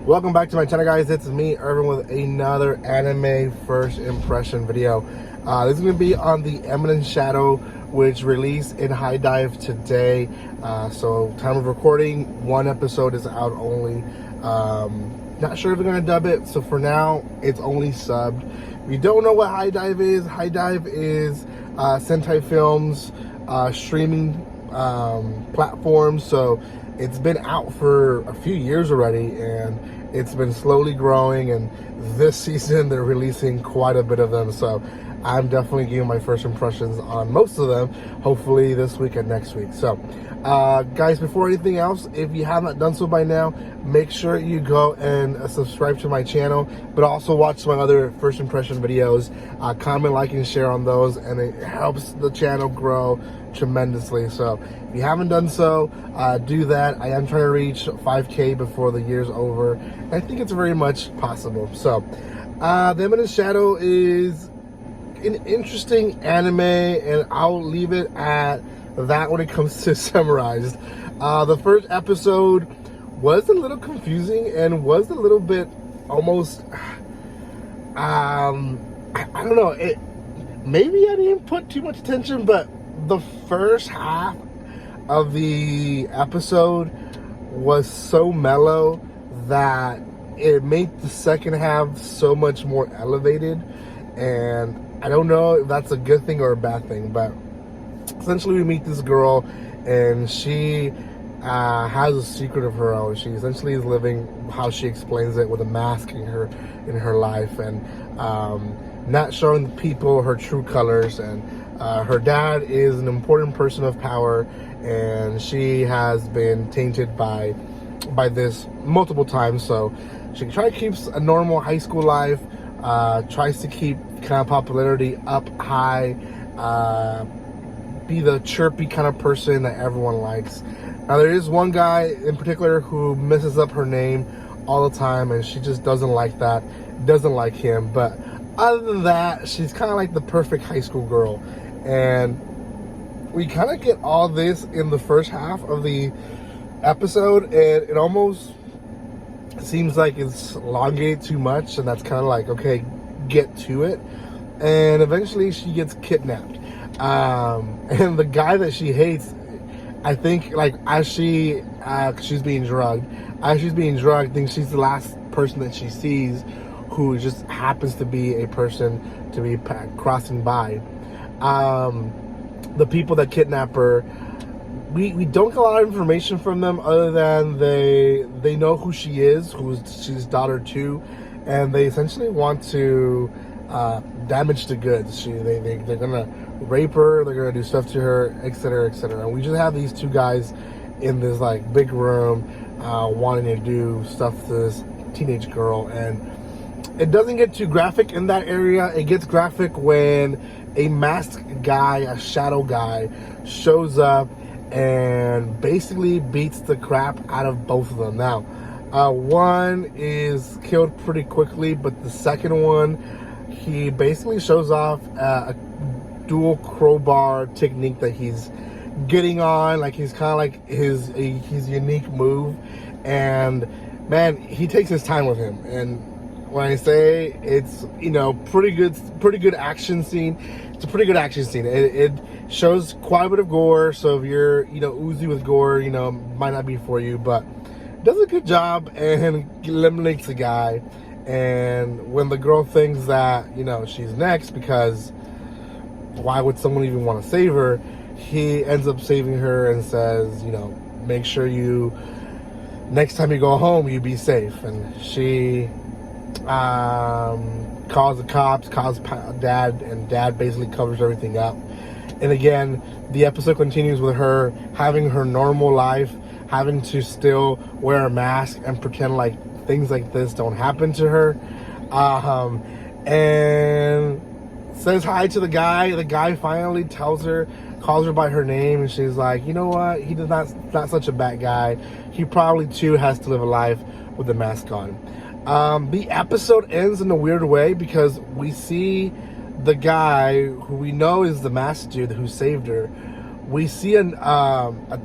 Welcome back to my channel, guys. It's me, Irvin, with another anime first impression video. This is going to be on the Eminence Shadow, which released in High Dive today. So time of recording, one episode is out only. Not sure if they're going to dub it, so for now it's only subbed. If you don't know what High Dive is Sentai Films streaming platform. So it's been out for a few years already, and it's been slowly growing, and this season they're releasing quite a bit of them. So I'm definitely giving my first impressions on most of them, hopefully this week and next week. So guys, before anything else, if you haven't done so by now, make sure you go and subscribe to my channel, but also watch my other first impression videos. Comment, like, and share on those, and it helps the channel grow tremendously. So if you haven't done so, do that. I am trying to reach 5K before the year's over. I think it's very much possible. So the Eminence Shadow is an interesting anime, and I'll leave it at that when it comes to summarized. The first episode was a little confusing and was a little bit almost I don't know, maybe I didn't put too much attention, but the first half of the episode was so mellow that it made the second half so much more elevated. And I don't know if that's a good thing or a bad thing, but essentially we meet this girl, and she has a secret of her own. She essentially is living how she explains it, with a mask in her life, and not showing the people her true colors. And her dad is an important person of power, and she has been tainted by this multiple times. So she keeps a normal high school life, tries to keep kind of popularity up high, be the chirpy kind of person that everyone likes. Now there is one guy in particular who messes up her name all the time, and she just doesn't like that, doesn't like him. But other than that, she's kind of like the perfect high school girl. And we kind of get all this in the first half of the episode, and it almost seems like it's elongated too much, and that's kind of like, okay, get to it. And eventually she gets kidnapped, and the guy that she hates, I think, like, as she's being drugged, I think she's the last person that she sees who just happens to be a person to be crossing by. The people that kidnap her, we don't get a lot of information from them, other than they know who she is, she's daughter to, and they essentially want to damage the goods. They're gonna rape her, they're gonna do stuff to her, etc., etc. And we just have these two guys in this like big room wanting to do stuff to this teenage girl. And it doesn't get too graphic in that area. It gets graphic when a masked guy, a shadow guy, shows up and basically beats the crap out of both of them. Now, one is killed pretty quickly, but the second one, he basically shows off a dual crowbar technique that he's getting on. Like, he's kind of like his unique move, and man, he takes his time with him. And when I say it's, pretty good action scene, it's a pretty good action scene. It shows quite a bit of gore, so if you're, oozy with gore, might not be for you, but does a good job and eliminates the guy. And when the girl thinks that, she's next, because why would someone even want to save her, he ends up saving her and says, make sure next time you go home, you be safe. And she calls the cops, calls dad, and dad basically covers everything up. And again, the episode continues with her having her normal life, having to still wear a mask and pretend like things like this don't happen to her, and says hi to the guy. The guy finally calls her by her name, and she's like, you know what, he's not such a bad guy. He probably too has to live a life with the mask on. The episode ends in a weird way, because we see the guy who we know is the masked dude who saved her. We see a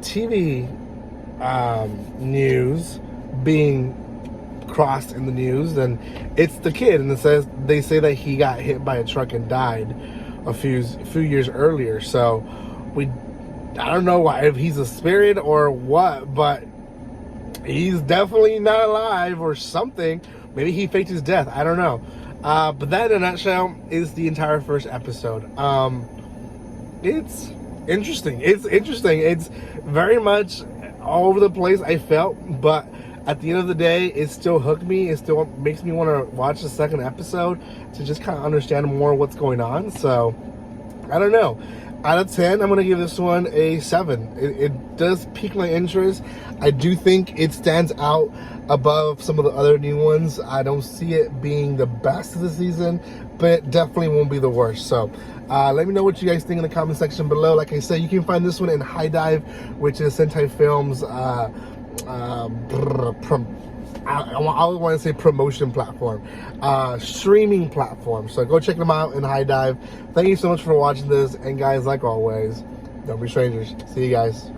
TV news being crossed in the news, then it's the kid, and they say that he got hit by a truck and died a few years earlier. So I don't know why, if he's a spirit or what, but he's definitely not alive or something. Maybe he faked his death. I don't know. But that, in a nutshell, is the entire first episode. It's interesting. It's very much all over the place, I felt, but at the end of the day, it still hooked me. It still makes me want to watch the second episode to just kind of understand more what's going on. So, I don't know. Out of 10, I'm going to give this one a 7. It does pique my interest. I do think it stands out above some of the other new ones. I don't see it being the best of the season, but it definitely won't be the worst. So let me know what you guys think in the comment section below. Like I said, you can find this one in High Dive, which is Sentai Films' I always want to say promotion platform, streaming platform. So go check them out in High Dive. Thank you so much for watching this, and guys, like always, don't be strangers. See you guys.